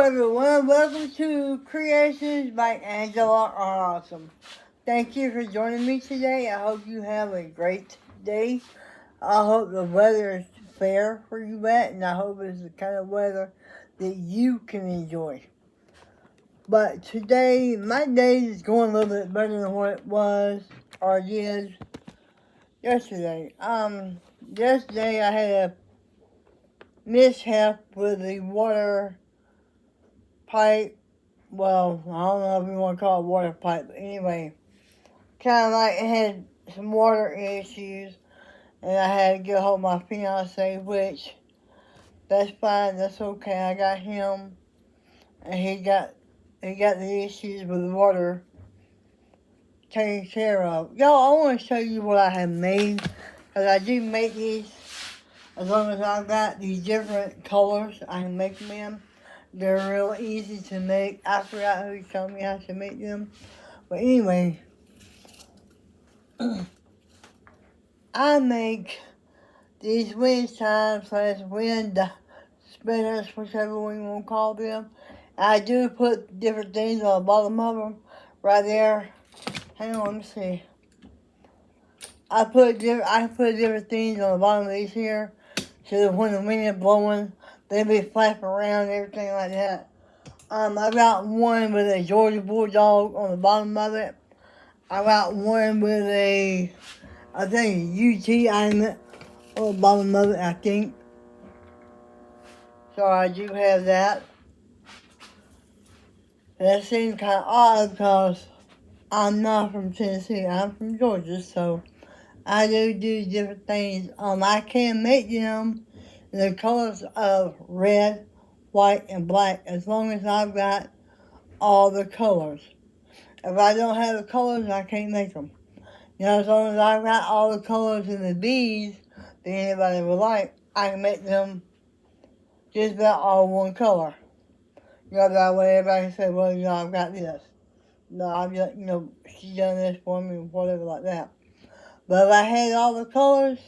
everyone, welcome to Creations by Angela Awesome. Thank you for joining me today. I hope you have a great day. I hope the weather is fair for you and I hope it's the kind of weather that you can enjoy. But today, my day is going a little bit better than what it was or is yesterday. Yesterday I had a mishap with the water pipe. Well, I don't know if you want to call it water pipe, but anyway, kind of like it had some water issues, and I had to get a hold of my fiance, which that's fine, that's okay. I got him, and he got the issues with the water taken care of. Y'all, I want to show you what I have made, because I do make these. As long as I've got these different colors, I can make them in. They're real easy to make. I forgot who told me how to make them. But anyway, I make these wind chimes / wind spinners, whichever one you want to call them. I do put different things on the bottom of them right there. Hang on, let me see. I put different things on the bottom of these here, so that when the wind is blowing, they be flapping around and everything like that. I got one with a Georgia Bulldog on the bottom of it. I got one with I think UT on the bottom of it, I think. So I do have that. That seems kind of odd because I'm not from Tennessee. I'm from Georgia, so I do different things. I can make them in the colors of red, white, and black as long as I've got all the colors. If I don't have the colors, I can't make them. You know, as long as I've got all the colors in the beads that anybody would like, I can make them just about all one color. You know, that way everybody can say, well, you know, I've got this. No, I've just, you know, she done this for me, whatever like that. But if I had all the colors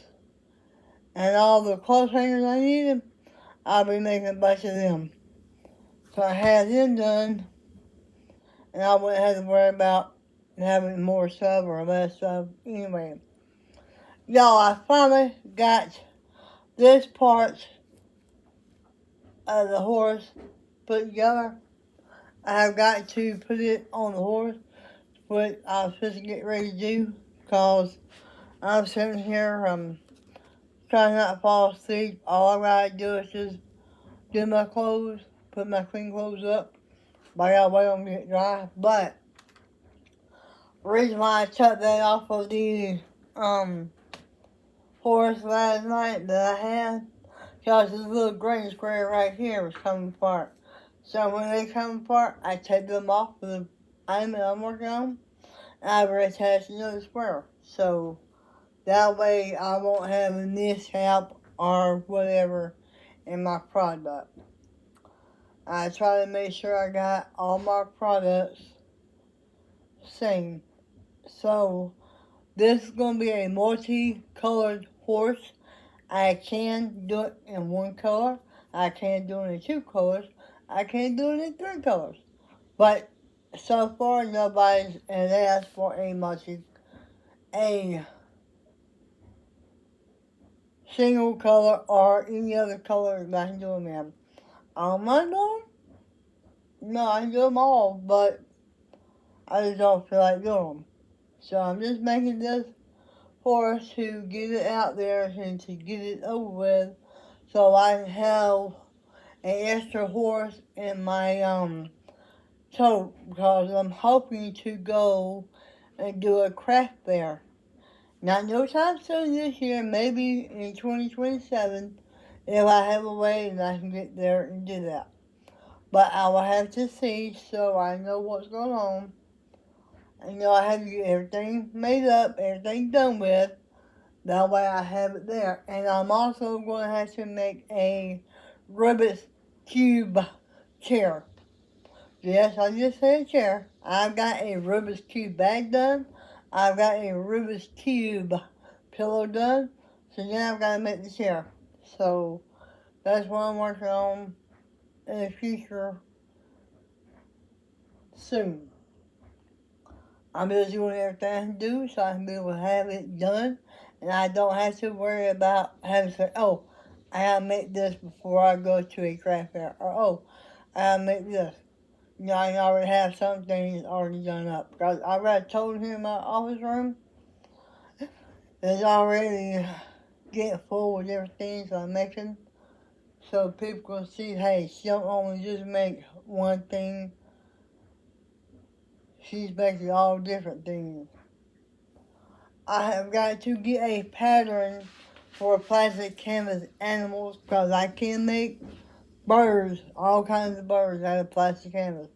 and all the clothes hangers I needed, I'll be making a bunch of them. So I had them done, and I wouldn't have to worry about having more stuff or less stuff. Anyway, y'all, I finally got this part of the horse put together. I have got to put it on the horse, what I was supposed to get ready to do, because I'm sitting here, trying not to fall asleep. All I gotta do is just do my clothes, put my clean clothes up, but I gotta wait on them to get dry. But the reason why I took that off of the, horse last night that I had, because this little green square right here was coming apart. So when they come apart, I take them off of the item that I'm working on, and I reattach another square. So that way I won't have a mishap or whatever in my product. I try to make sure I got all my products same. So this is going to be a multicolored horse. I can do it in one color. I can do it in two colors. I can do it in three colors. But so far, nobody's asked for a single color or any other color that I can do them in. I don't mind doing them. No, I can do them all, but I just don't feel like doing them. So I'm just making this for us to get it out there and to get it over with, so I can have an extra horse in my tote, because I'm hoping to go and do a craft fair. Not no time soon this year, maybe in 2027, if I have a way and I can get there and do that. But I will have to see, so I know what's going on. I know I have to get everything made up, everything done with. That way I have it there. And I'm also going to have to make a Rubik's Cube chair. Yes, I just said chair. I've got a Rubik's Cube bag done. I've got a Rubik's Cube pillow done. So now I've got to make the chair. So that's what I'm working on in the future soon. I'm just doing everything I can do so I can be able to have it done, and I don't have to worry about having to say, oh, I gotta make this before I go to a craft fair, or oh, I gotta make this. You know, I already have some things already done up. Because I already told him in my office room, it's already getting full with everything so I'm making. So people can see, hey, she don't only just make one thing, she's making all different things. I have got to get a pattern for plastic canvas animals because I can make birds, all kinds of birds out of plastic canvas.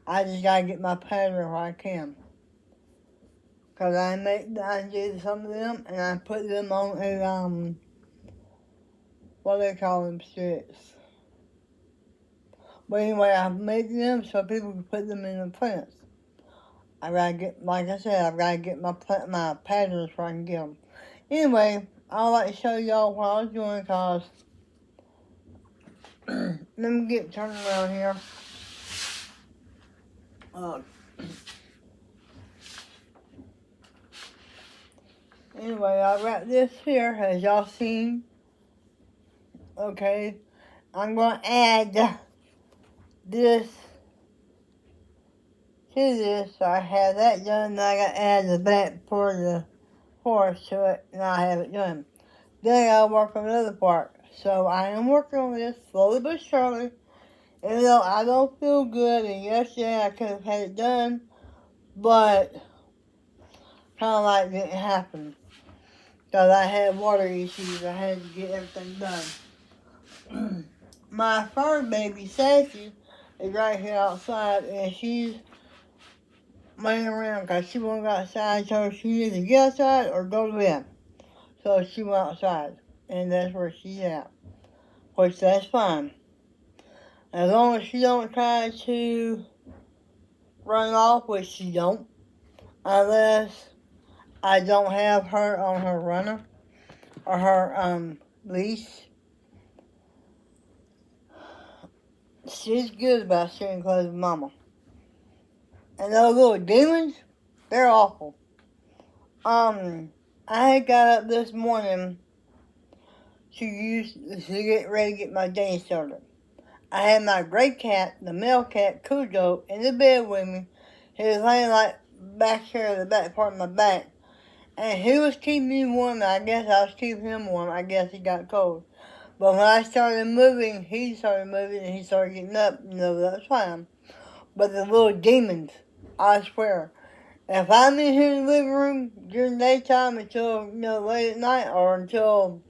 I just gotta get my pattern where I can. Because I did some of them and I put them on a, what do they call them, sticks. But anyway, I made them so people can put them in the plants. I gotta get, like I said, I've gotta get my patterns where I can get them. Anyway, I'd like to show y'all what I was doing because, let me get turned around here. Anyway, I got this here, as y'all seen. Okay, I'm gonna add this to this, so I have that done, and I gotta add the back for the horse to it, and I have it done. Then I gotta work on the other part. So I am working on this slowly but surely. Even though I don't feel good, and yesterday I could have had it done, but kind of like didn't happen. Because I had water issues, I had to get everything done. My fur baby, Sassy, is right here outside, and she's laying around because she won't go outside, so she needs to get outside or go to bed. So she went outside, and that's where she's at, which that's fine. As long as she don't try to run off, which she don't, unless I don't have her on her runner or her leash. She's good about sitting close to Mama. And those little demons, they're awful. I got up this morning to get ready to get my day started. I had my gray cat, the male cat, Cujo, in the bed with me. He was laying like back here, the back part of my back. And he was keeping me warm, and I guess I was keeping him warm. I guess he got cold. But when I started moving, he started moving, and he started getting up. That's fine. But the little demons, I swear. If I'm in here in the living room during the daytime until, late at night, or until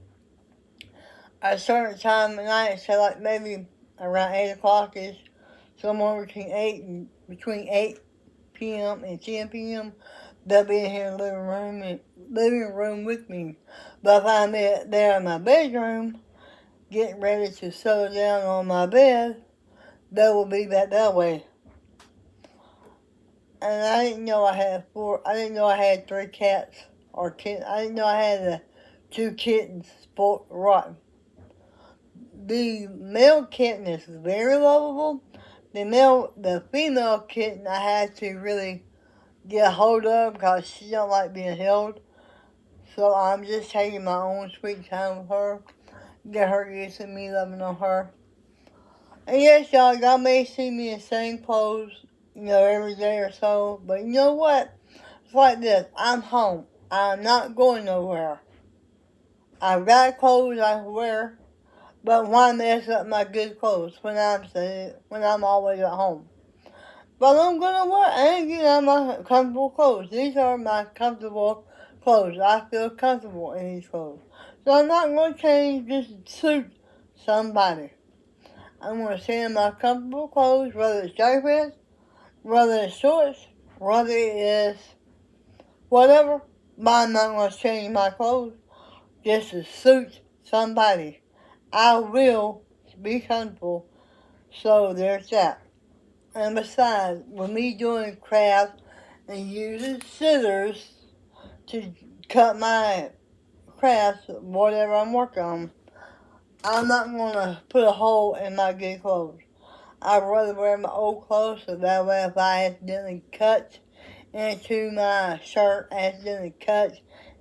a certain time at night, say like maybe around 8 o'clock-ish, somewhere between 8 p.m. and 10 p.m., they'll be in here in the living room with me. But if I'm there in my bedroom, getting ready to settle down on my bed, they will be back that way. And I didn't know I had 3 cats or kittens. I didn't know I had 2 kittens spoiled rotten. The male kitten is very lovable. The female kitten I had to really get a hold of because she don't like being held. So I'm just taking my own sweet time with her. Get her used to me loving on her. And yes, y'all may see me in the same clothes, every day or so. But you know what? It's like this. I'm home. I'm not going nowhere. I've got clothes I wear. But why mess up my good clothes when I'm always at home? But I'm gonna wear. I ain't getting out my comfortable clothes. These are my comfortable clothes. I feel comfortable in these clothes. So I'm not gonna change just to suit somebody. I'm gonna stay in my comfortable clothes, whether it's jackets, whether it's shorts, whether it is whatever. But I'm not gonna change my clothes just to suit somebody. I will be comfortable, so there's that. And besides, with me doing crafts and using scissors to cut my crafts, whatever I'm working on, I'm not going to put a hole in my good clothes. I'd rather wear my old clothes so that way if I accidentally cut into my shirt, accidentally cut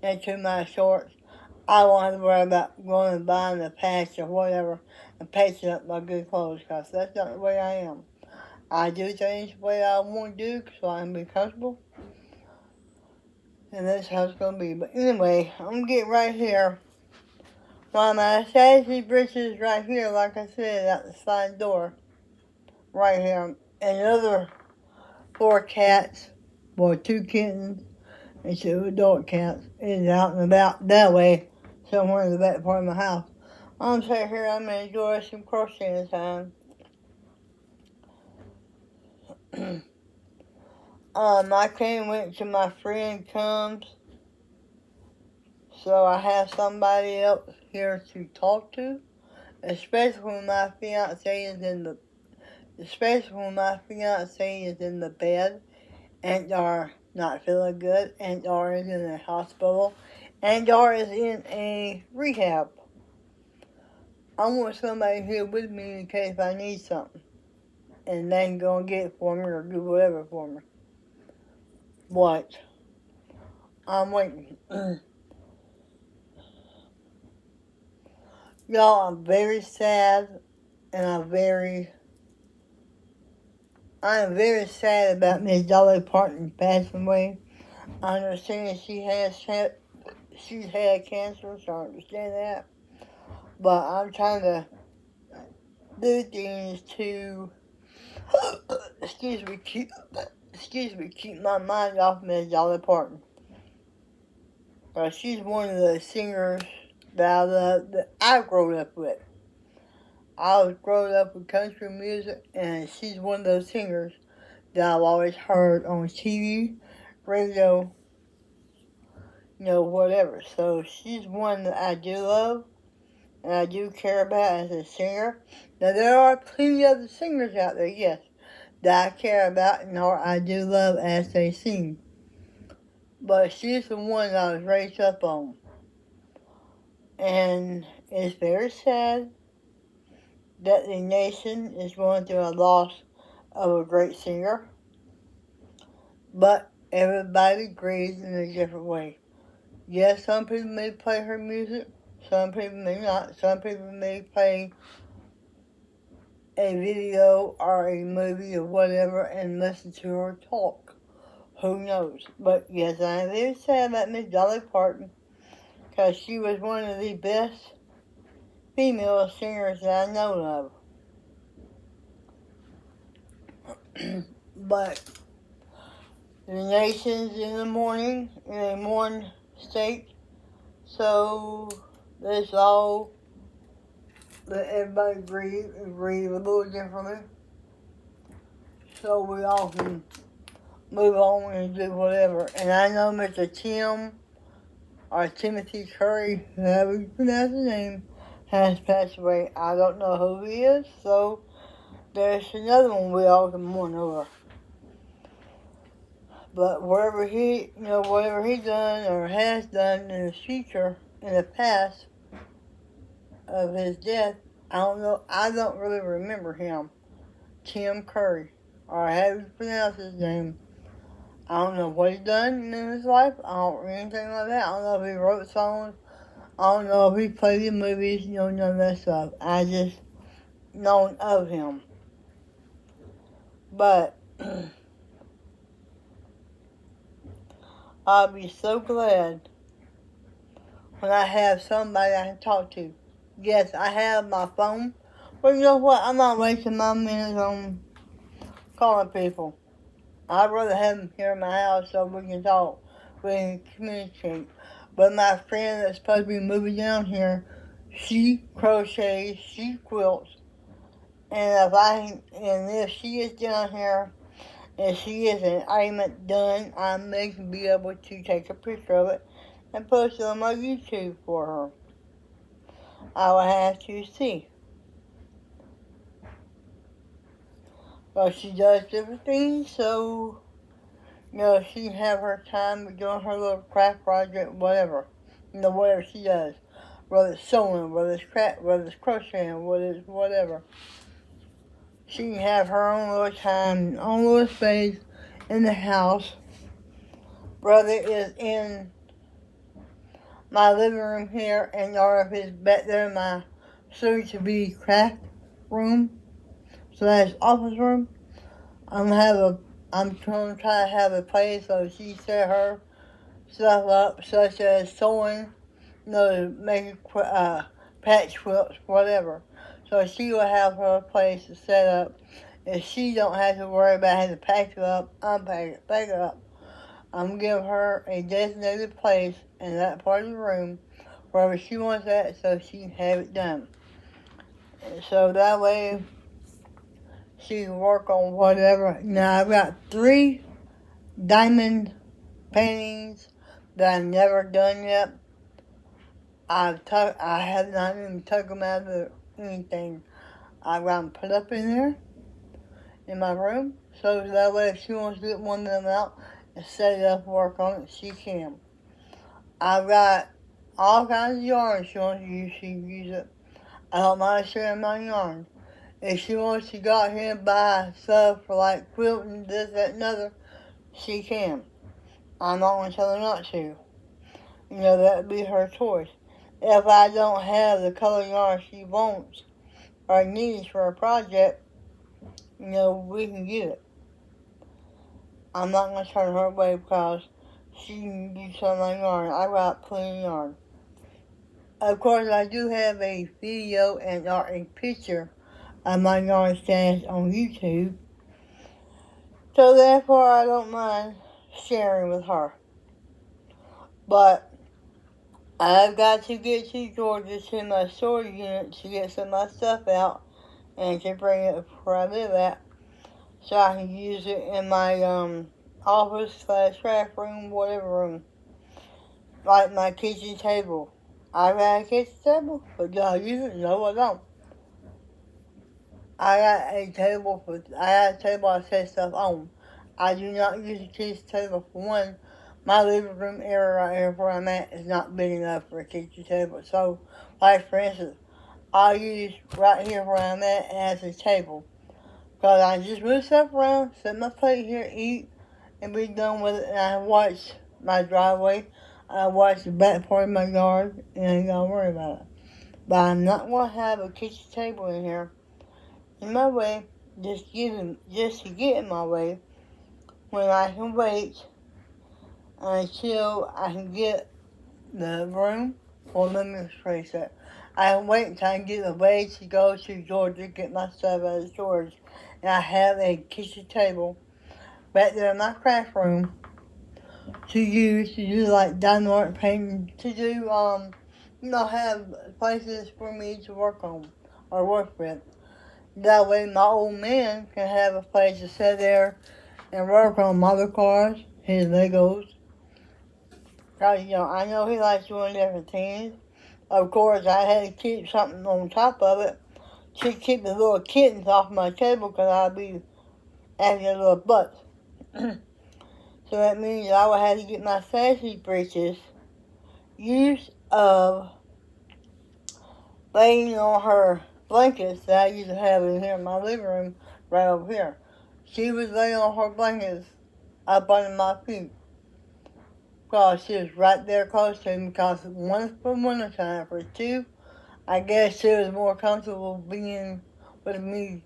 into my shorts, I won't have to worry about going and buying a patch or whatever and patching up my good clothes because that's not the way I am. I do things the way I want to do so I can be comfortable. And that's how it's going to be. But anyway, I'm going to get right here. My Sassy Britches right here, like I said, out the side door. Right here. And the other 4 cats, well, 2 kittens and 2 adult cats, is out and about that way, somewhere in the back part of my house. I'm sitting here, I'm going to enjoy some crocheting time. I came went to my friend comes, so I have somebody else here to talk to, especially when my fiance is in the bed and are not feeling good, and Dar is in a hospital, and Dar is in a rehab. I want somebody here with me in case I need something, and they can go and get it for me or do whatever for me. But I'm waiting. Y'all, I'm very sad, and I am very sad about Miss Dolly Parton passing away. I understand she's had cancer, so I understand that. But I'm trying to do things to, keep my mind off Miss Dolly Parton. She's one of the singers that I grew up with. I was growing up with country music, and she's one of those singers that I've always heard on TV, radio, whatever. So she's one that I do love, and I do care about as a singer. Now, there are plenty of other singers out there, yes, that I care about and I do love as they sing. But she's the one that I was raised up on. And it's very sad that the nation is going through a loss of a great singer. But everybody grieves in a different way. Yes, some people may play her music, some people may not. Some people may play a video or a movie or whatever and listen to her talk. Who knows? But yes, I am very sad about Miss Dolly Parton because she was one of the best female singers that I know of. But the nation's in a mourning state, so let's all let everybody grieve and grieve a little differently, so we all can move on and do whatever. And I know Mr. Timothy Curry, however you pronounce his name, has passed away. I don't know who he is, so there's another one we all can mourn over. But whatever he done or has done in the past of his death, I don't know. I don't really remember him. Tim Curry, or how you pronounce his name. I don't know what he's done in his life. I don't read anything like that. I don't know if he wrote songs. I don't know if he played in movies. None of that stuff. I just know of him. But I'll be so glad when I have somebody I can talk to. Yes, I have my phone. But you know what? I'm not wasting my minutes on calling people. I'd rather have them here in my house so we can talk. We can communicate. But my friend that's supposed to be moving down here, she crochets, she quilts. And if she is down here and she is an item done, I may be able to take a picture of it and post it on my YouTube for her. I will have to see. Well, she does different things, so she can have her time doing her little craft project, whatever. Whatever she does. Whether it's sewing, whether it's crocheting, whether it's whatever. she can have her own little time, own little space in the house. Brother is in my living room here, and Yara is back there in my soon-to-be craft room. So that's office room. I'm trying to try to have a place so she set her stuff up, such as sewing, making patch quilts, whatever. So she will have her place to set up, and she don't have to worry about having to pack it up, unpack it, pack it up. I'm giving her a designated place in that part of the room, wherever she wants that, so she can have it done. And so that way, she can work on whatever. Now I've got 3 diamond paintings that I've never done yet. I have not even took them out of anything. I've got them put up in there in my room, so that way if she wants to get one of them out and set it up and work on it, she can. I've got all kinds of yarn she wants to use, she can use it. I don't mind sharing my yarn. If she wants to go out here and buy stuff for like quilting, this, that, and other, she can. I'm not going to tell her not to. That would be her choice. If I don't have the color yarn she wants or needs for a project, we can get it. I'm not going to turn her away because she can use some of my yarn. I got plenty of yarn. Of course, I do have a video and a picture of my yarn stash on YouTube. So therefore, I don't mind sharing with her. But I've got to get to Georgia to my storage unit to get some of my stuff out and to bring it where I live at, so I can use it in my office / craft room, whatever room. Like my kitchen table. I got a kitchen table, but do I use it? No, I don't. I got a table I set stuff on. I do not use a kitchen table for one. My living room area right here where I'm at is not big enough for a kitchen table. So, like for instance, I'll use right here where I'm at as a table. Because I just move stuff around, set my plate here, eat, and be done with it. And I watch my driveway. I watch the back part of my yard, and I ain't gotta worry about it. But I'm not gonna have a kitchen table in here in my way, just to get in my way, when I can wait until I can get the room, or let me rephrase that. I can wait until I can get the way to go to Georgia, get my stuff out of storage, and I have a kitchen table back there in my craft room to use to do like diamond art painting, to do have places for me to work on or work with. That way my old man can have a place to sit there and work on model cars, his Legos. Cause I know he likes doing different things. Of course, I had to keep something on top of it to keep the little kittens off my table, because I'll be having a little butts. So that means I would have to get my sassy breeches used of laying on her blankets that I used to have in here in my living room right over here. She was laying on her blankets up under my feet, because she was right there close to me, because one for winter time, for two, I guess she was more comfortable being with me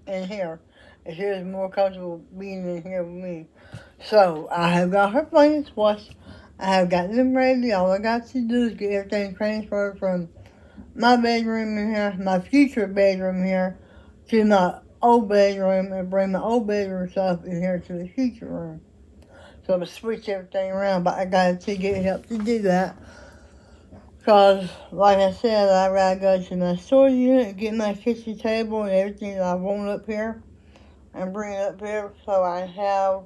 in here. And she was more comfortable being in here with me. So I have got her blankets washed. I have got them ready. All I got to do is get everything transferred from my bedroom in here, my future bedroom here, to my old bedroom, and bring my old bedroom stuff in here to the future room. So I'm going to switch everything around, but I got to get help to do that. Because, like I said, I gotta go to my storage unit, get my kitchen table and everything that I want up here, and bring it up here so I have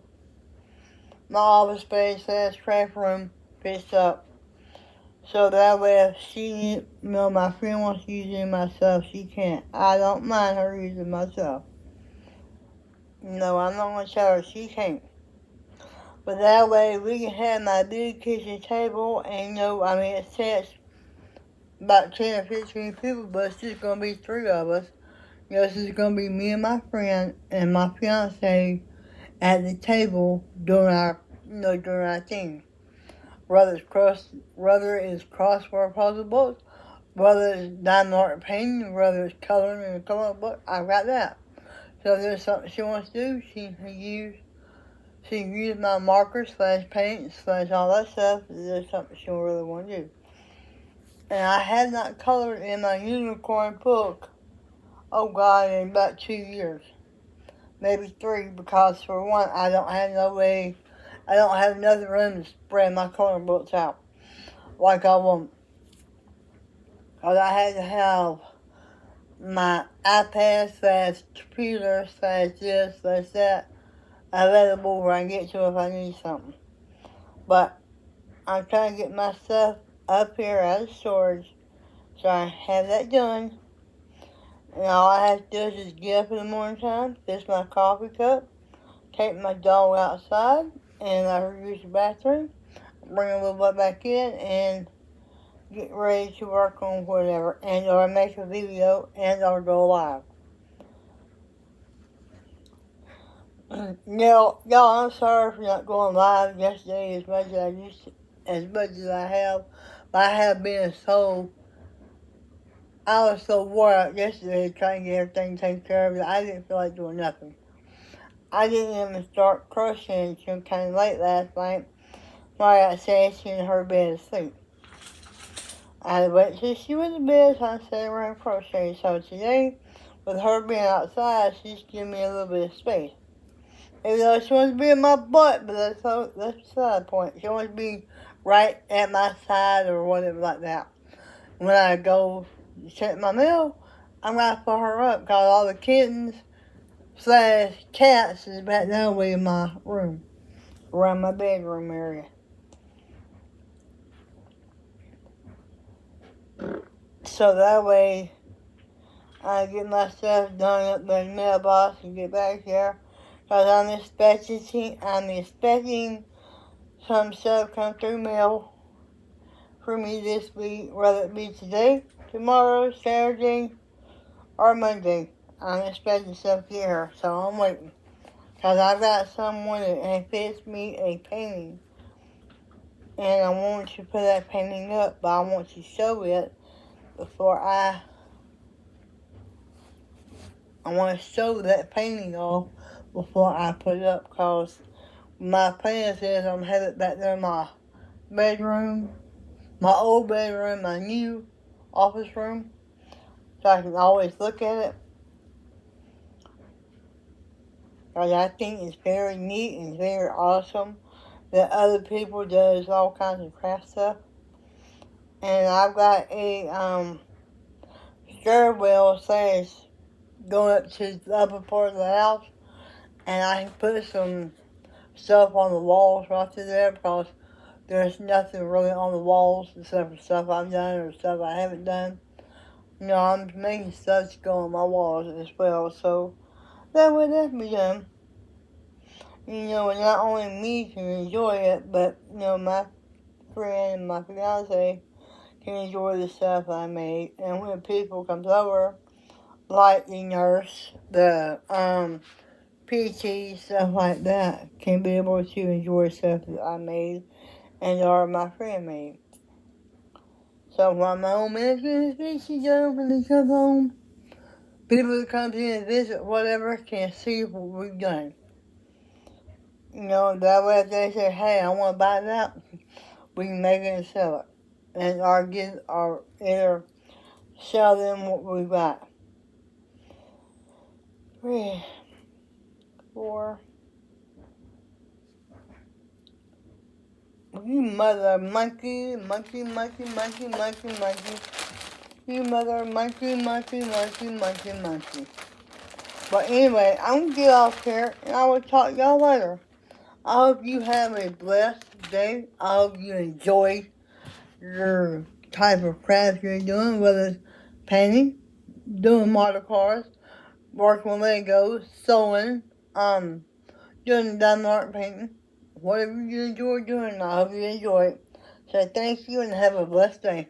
my office space / craft room fixed up. So that way, if my friend wants to use it myself, she can't. I don't mind her using myself. I'm not going to tell her she can't. But that way, we can have my big kitchen table, and it sets about 10 or 15 people, but it's just going to be 3 of us. This is gonna be me and my friend and my fiance at the table doing our thing. Whether it's crossword puzzle books, whether it's diamond art painting, whether it's coloring in a coloring book, I've got that. So if there's something she wants to do, she can use my marker / paint / all that stuff if there's something she really want to do. And I have not colored in my unicorn book, oh God, in about 2 years. Maybe 3, because for one, I don't have another room to spread my coloring books out like I want. Because I had to have my iPad / computer / this / that available where I can get to if I need something. But I'm trying to get my stuff up here out of storage, so I have that done. And all I have to do is just get up in the morning time, fix my coffee cup, take my dog outside, and I use the bathroom, bring a little bit back in, and get ready to work on whatever, and or make a video, and or go live. Y'all, I'm sorry for not going live yesterday as much as I have. But I have been I was so wore out yesterday trying to get everything taken care of that I didn't feel like doing nothing. I didn't even start crocheting until kind of late last night. While I got Sassy in her bed asleep. I had to wait till she was in bed, so I sat around crocheting. So today, with her being outside, she's giving me a little bit of space. Even though she wants to be in my butt, but that's beside the point. She wants to be right at my side or whatever like that. When I go check my mail, I'm going to put her up because all the kittens / cats is back that way in my room, around my bedroom area. So that way, I get my stuff done up in the mailbox and get back here. Because I'm expecting some stuff come through mail for me this week, whether it be today, tomorrow, Saturday, or Monday. I'm expecting stuff here, so I'm waiting. Because I've got someone that fits me a painting. And I want to put that painting up, but I want to show it before I want to show that painting off before I put it up, because my plan is I'm headed back there in my bedroom, my old bedroom, my new office room, so I can always look at it. Because I think it's very neat and very awesome that other people does all kinds of craft stuff. And I've got a stairwell / going up to the upper part of the house, and I put some stuff on the walls right through there because there's nothing really on the walls except for stuff I've done or stuff I haven't done. I'm making stuff to go on my walls as well, so that would have to be done. And not only me can enjoy it, but my friend and my fiance can enjoy the stuff I made. And when people come over, like the nurse, the PT, stuff like that, can be able to enjoy stuff that I made and or my friend made. So while my own management is done when they come home, people that come in and visit, whatever, can see what we've done. That way if they say, hey, I want to buy that, we can make it and sell it. And or either sell them what we got. 3, 4. You mother monkey. You mother monkey. But anyway, I'm going to get off here, and I will talk to y'all later. I hope you have a blessed day. I hope you enjoy your type of craft you're doing, whether it's painting, doing model cars, working with Legos, sewing, doing diamond art painting. Whatever you enjoy doing, I hope you enjoy it. So thank you and have a blessed day.